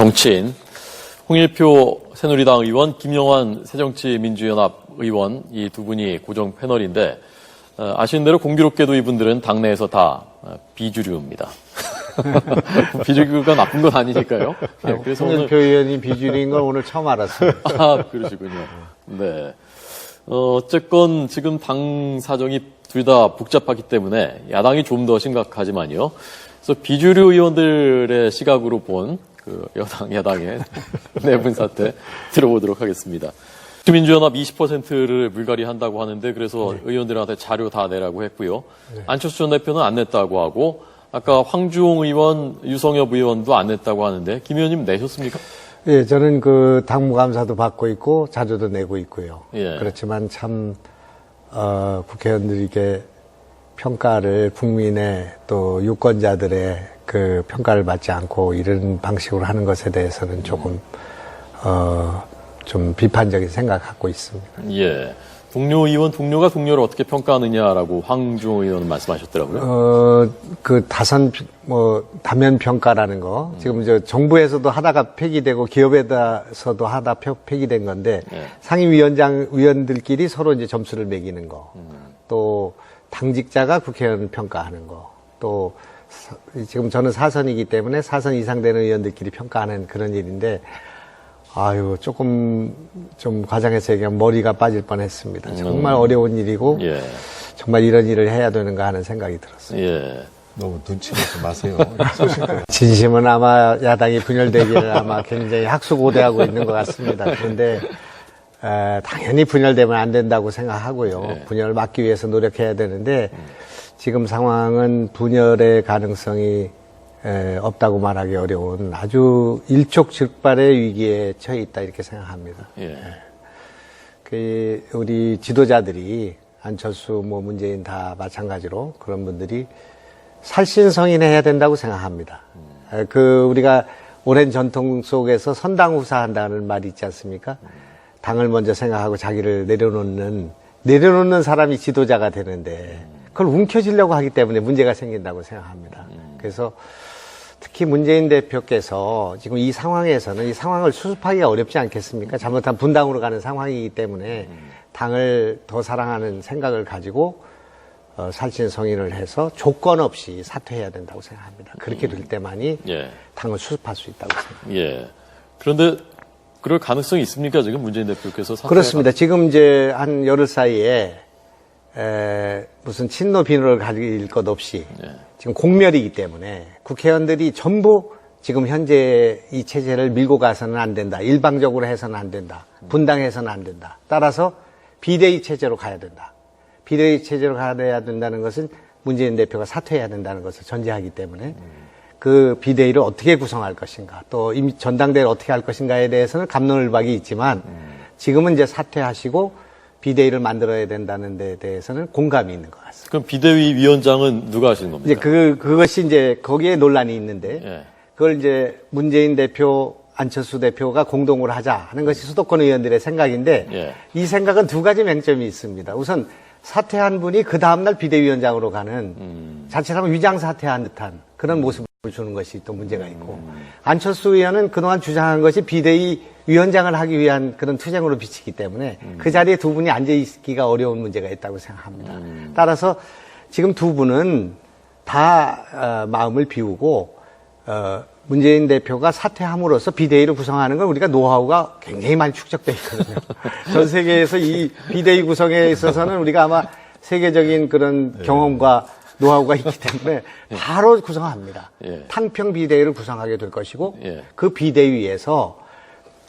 정치인 홍일표 새누리당 의원, 김영환 새정치민주연합 의원 이 두 분이 고정 패널인데 아시는 대로 공교롭게도 이분들은 당내에서 다 비주류입니다. 비주류가 나쁜 건 아니니까요. 네, 그래서 홍일표 의원이 비주류인 걸 오늘 처음 알았어요. 아, 그러시군요. 네. 어쨌건 지금 당 사정이 둘 다 복잡하기 때문에 야당이 좀 더 심각하지만요. 그래서 비주류 의원들의 시각으로 본 그 야당의 내분 사태 들어보도록 하겠습니다. 민주연합 20%를 물갈이 한다고 하는데 그래서 의원들한테 자료 다 내라고 했고요. 안철수 전 대표는 안 냈다고 하고 아까 황주홍 의원, 유성엽 의원도 안 냈다고 하는데 김 의원님 내셨습니까? 예, 저는 그 당무감사도 받고 있고 자료도 내고 있고요. 예. 그렇지만 참 국회의원들에게 평가를 국민의 또 유권자들의 그 평가를 받지 않고 이런 방식으로 하는 것에 대해서는 조금 좀 비판적인 생각을 갖고 있습니다. 예. 동료가 동료를 어떻게 평가하느냐라고 황주홍 의원은 말씀하셨더라고요. 그 다면 평가라는 거, 지금 정부에서도 하다가 폐기되고 기업에서도 하다 폐기된 건데, 상임위원들끼리 서로 이제 점수를 매기는 거, 또 당직자가 국회의원 평가하는 거, 또 지금 저는 사선이기 때문에 사선 이상 되는 의원들끼리 평가하는 그런 일인데, 아유, 조금 좀 과장해서 얘기하면 머리가 빠질 뻔했습니다. 정말 어려운 일이고 정말 이런 일을 해야 되는가 하는 생각이 들었어요. 예. 너무 눈치 보지 마세요. 진심은 아마 야당이 분열되기를 아마 굉장히 학수고대하고 있는 것 같습니다. 그런데 당연히 분열되면 안 된다고 생각하고요. 분열을 막기 위해서 노력해야 되는데 지금 상황은 분열의 가능성이 없다고 말하기 어려운 아주 일촉즉발의 위기에 처해 있다 이렇게 생각합니다. 그 우리 지도자들이 안철수, 문재인 다 마찬가지로 그런 분들이 살신성인해야 된다고 생각합니다. 그 우리가 오랜 전통 속에서 선당후사한다는 말이 있지 않습니까? 당을 먼저 생각하고 자기를 내려놓는 사람이 지도자가 되는데 그걸 움켜쥐려고 하기 때문에 문제가 생긴다고 생각합니다. 그래서 특히 문재인 대표께서 지금 이 상황에서는 이 상황을 수습하기가 어렵지 않겠습니까? 잘못한 분당으로 가는 상황이기 때문에 당을 더 사랑하는 생각을 가지고 살신성인을 해서 조건 없이 사퇴해야 된다고 생각합니다. 그렇게 될 때만이 당을 수습할 수 있다고 생각합니다. 예. 그런데 그럴 가능성이 있습니까? 지금 문재인 대표께서 그렇습니다. 지금 이제 한 열흘 사이에 무슨 친노 비노를 가릴 것 없이 지금 공멸이기 때문에 국회의원들이 전부 지금 현재 이 체제를 밀고 가서는 안 된다. 일방적으로 해서는 안 된다. 분당해서는 안 된다. 따라서 비대위 체제로 가야 된다. 비대위 체제로 가야 된다는 것은 문재인 대표가 사퇴해야 된다는 것을 전제하기 때문에 그 비대위를 어떻게 구성할 것인가 또 전당대회를 어떻게 할 것인가에 대해서는 갑론을박이 있지만 지금은 이제 사퇴하시고 비대위를 만들어야 된다는 데 대해서는 공감이 있는 것 같습니다. 그럼 비대위 위원장은 누가 하시는 겁니까? 이제 그것이 이제 거기에 논란이 있는데 그걸 이제 문재인 대표, 안철수 대표가 공동으로 하자 하는 것이 수도권 의원들의 생각인데 이 생각은 두 가지 맹점이 있습니다. 우선 사퇴한 분이 그 다음날 비대위원장으로 가는 자칫하면 위장 사퇴한 듯한 그런 모습을 주는 것이 또 문제가 있고 안철수 의원은 그동안 주장한 것이 비대위 위원장을 하기 위한 그런 투쟁으로 비치기 때문에 그 자리에 두 분이 앉아있기가 어려운 문제가 있다고 생각합니다. 따라서 지금 두 분은 다 마음을 비우고 문재인 대표가 사퇴함으로써 비대위를 구성하는 건 우리가 노하우가 굉장히 많이 축적되어 있거든요. 전 세계에서 이 비대위 구성에 있어서는 우리가 아마 세계적인 그런 경험과 노하우가 있기 때문에 바로 구성합니다. 탕평 비대위를 구성하게 될 것이고 그 비대위에서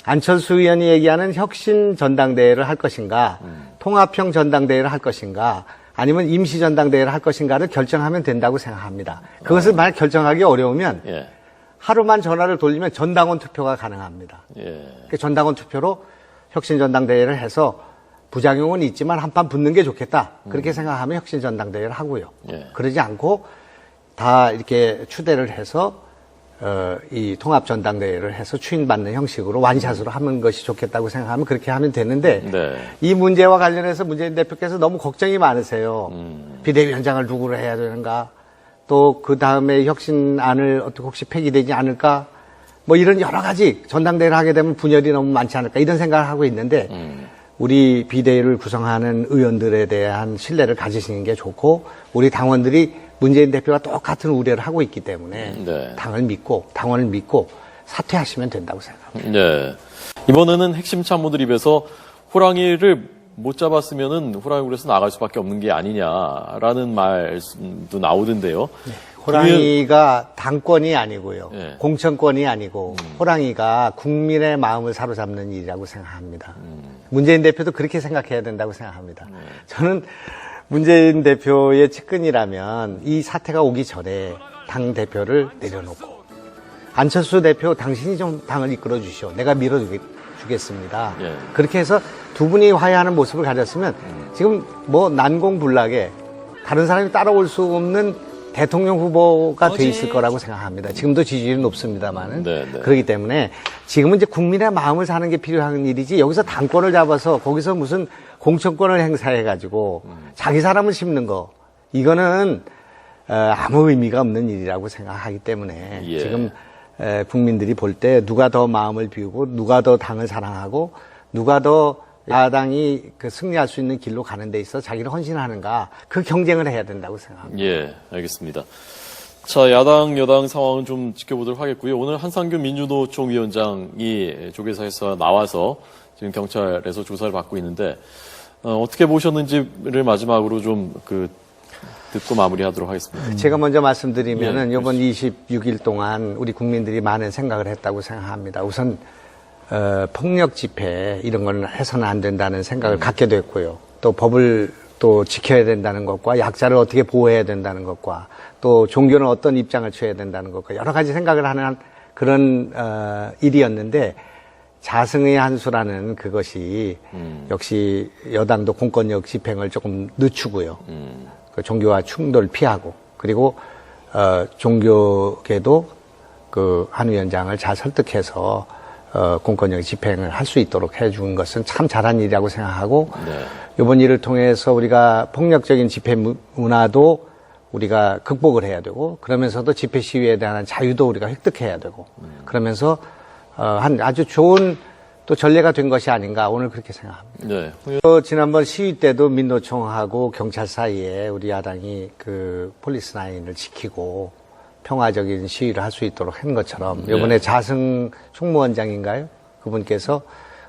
안철수 의원이 얘기하는 혁신 전당대회를 할 것인가 통합형 전당대회를 할 것인가 아니면 임시 전당대회를 할 것인가를 결정하면 된다고 생각합니다. 그것을 만약 결정하기 어려우면 하루만 전화를 돌리면 전당원 투표가 가능합니다. 그 전당원 투표로 혁신 전당대회를 해서 부작용은 있지만 한판 붙는 게 좋겠다. 그렇게 생각하면 혁신 전당대회를 하고요. 그러지 않고 다 이렇게 추대를 해서 이 통합 전당대회를 해서 추인받는 형식으로 완샷으로 하는 것이 좋겠다고 생각하면 그렇게 하면 되는데 이 문제와 관련해서 문재인 대표께서 너무 걱정이 많으세요. 비대위원장을 누구로 해야 되는가? 또 그 다음에 혁신안을 어떻게 혹시 폐기되지 않을까? 뭐 이런 여러 가지 전당대회를 하게 되면 분열이 너무 많지 않을까 이런 생각을 하고 있는데 우리 비대위를 구성하는 의원들에 대한 신뢰를 가지시는 게 좋고 우리 당원들이 문재인 대표와 똑같은 우려를 하고 있기 때문에 네. 당원을 믿고 사퇴하시면 된다고 생각합니다. 네. 이번에는 핵심 참모들 입에서 호랑이를 못 잡았으면은 호랑이굴에서 나갈 수밖에 없는 게 아니냐라는 말도 나오던데요. 네. 호랑이가 당권이 아니고요. 네. 공천권이 아니고 호랑이가 국민의 마음을 사로잡는 일이라고 생각합니다. 문재인 대표도 그렇게 생각해야 된다고 생각합니다. 저는 문재인 대표의 측근이라면 이 사태가 오기 전에 당 대표를 내려놓고 안철수 대표 당신이 좀 당을 이끌어 주시오. 내가 밀어주겠습니다. 예. 그렇게 해서 두 분이 화해하는 모습을 가졌으면 지금 뭐 난공불락에 다른 사람이 따라올 수 없는 대통령 후보가 돼 있을 거라고 생각합니다. 지금도 지지율이 높습니다만은. 네, 네. 그렇기 때문에 지금은 이제 국민의 마음을 사는 게 필요한 일이지 여기서 당권을 잡아서 거기서 무슨 공천권을 행사해가지고 자기 사람을 심는 거 이거는 아무 의미가 없는 일이라고 생각하기 때문에 예. 지금 국민들이 볼 때 누가 더 마음을 비우고 누가 더 당을 사랑하고 누가 더 야당이 그 승리할 수 있는 길로 가는 데 있어 자기를 헌신하는가 그 경쟁을 해야 된다고 생각합니다. 예, 알겠습니다. 자, 야당, 여당 상황은 좀 지켜보도록 하겠고요. 오늘 한상규 민주노총 위원장이 조계사에서 나와서 지금 경찰에서 조사를 받고 있는데, 어떻게 보셨는지를 마지막으로 좀 듣고 마무리하도록 하겠습니다. 제가 먼저 말씀드리면은 예, 이번 26일 동안 우리 국민들이 많은 생각을 했다고 생각합니다. 우선 폭력 집회 이런 건 해서는 안 된다는 생각을 갖게 됐고요. 또 법을 또 지켜야 된다는 것과 약자를 어떻게 보호해야 된다는 것과 또 종교는 어떤 입장을 취해야 된다는 것과 여러 가지 생각을 하는 그런 일이었는데 자승의 한수라는 그것이 역시 여당도 공권력 집행을 조금 늦추고요. 그 종교와 충돌 피하고 그리고 종교계도 그 한 위원장을 잘 설득해서 공권력 집행을 할 수 있도록 해준 것은 참 잘한 일이라고 생각하고 네. 이번 일을 통해서 우리가 폭력적인 집회 문화도 우리가 극복을 해야 되고 그러면서도 집회 시위에 대한 자유도 우리가 획득해야 되고 그러면서 한 아주 좋은 또 전례가 된 것이 아닌가 오늘 그렇게 생각합니다. 네. 지난번 시위 때도 민노총하고 경찰 사이에 우리 야당이 그 폴리스 라인을 지키고 평화적인 시위를 할 수 있도록 한 것처럼 이번에 자승 총무원장인가요? 그분께서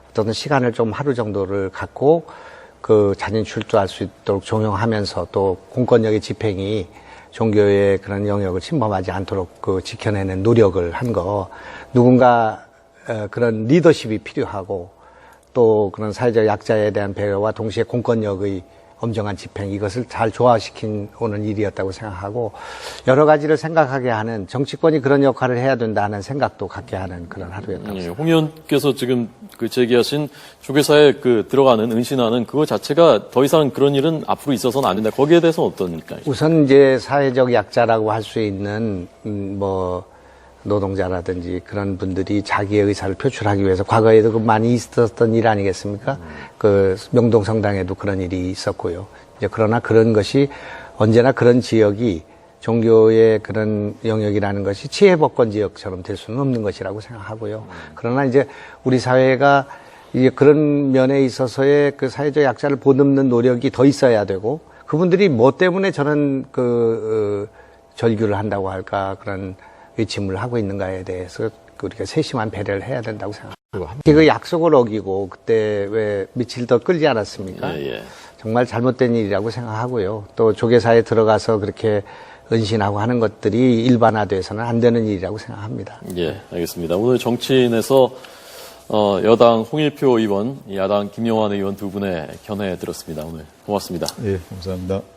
어떤 시간을 좀 하루 정도를 갖고 그 자진 출두할 수 있도록 종용하면서 또 공권력의 집행이 종교의 그런 영역을 침범하지 않도록 그 지켜내는 노력을 한 거 누군가 그런 리더십이 필요하고 또 그런 사회적 약자에 대한 배려와 동시에 공권력의 엄정한 집행 이것을 잘 조화시킨 오는 일이었다고 생각하고 여러 가지를 생각하게 하는 정치권이 그런 역할을 해야 된다는 생각도 갖게 하는 그런 하루였다고 생각합니다. 홍 의원께서 지금 제기하신 조계사에 들어가는 은신하는 그거 자체가 더 이상 그런 일은 앞으로 있어서는 안 된다. 거기에 대해서 어떻습니까? 우선 이제 사회적 약자라고 할 수 있는 뭐 노동자라든지 그런 분들이 자기의 의사를 표출하기 위해서 과거에도 그 많이 있었던 일 아니겠습니까? 그 명동성당에도 그런 일이 있었고요. 이제 그러나 그런 것이 언제나 그런 지역이 종교의 그런 영역이라는 것이 치해법권 지역처럼 될 수는 없는 것이라고 생각하고요. 그러나 이제 우리 사회가 이제 그런 면에 있어서의 그 사회적 약자를 보듬는 노력이 더 있어야 되고 그분들이 뭐 때문에 저는 절규를 한다고 할까 그런 외침을 하고 있는가에 대해서 우리가 세심한 배려를 해야 된다고 생각합니다. 그 약속을 어기고 그때 왜 며칠 더 끌지 않았습니까? 예, 예. 정말 잘못된 일이라고 생각하고요. 또 조계사에 들어가서 그렇게 은신하고 하는 것들이 일반화돼서는 안 되는 일이라고 생각합니다. 예, 알겠습니다. 오늘 정치인에서 여당 홍일표 의원, 야당 김영환 의원 두 분의 견해 들었습니다. 오늘 고맙습니다. 예, 감사합니다.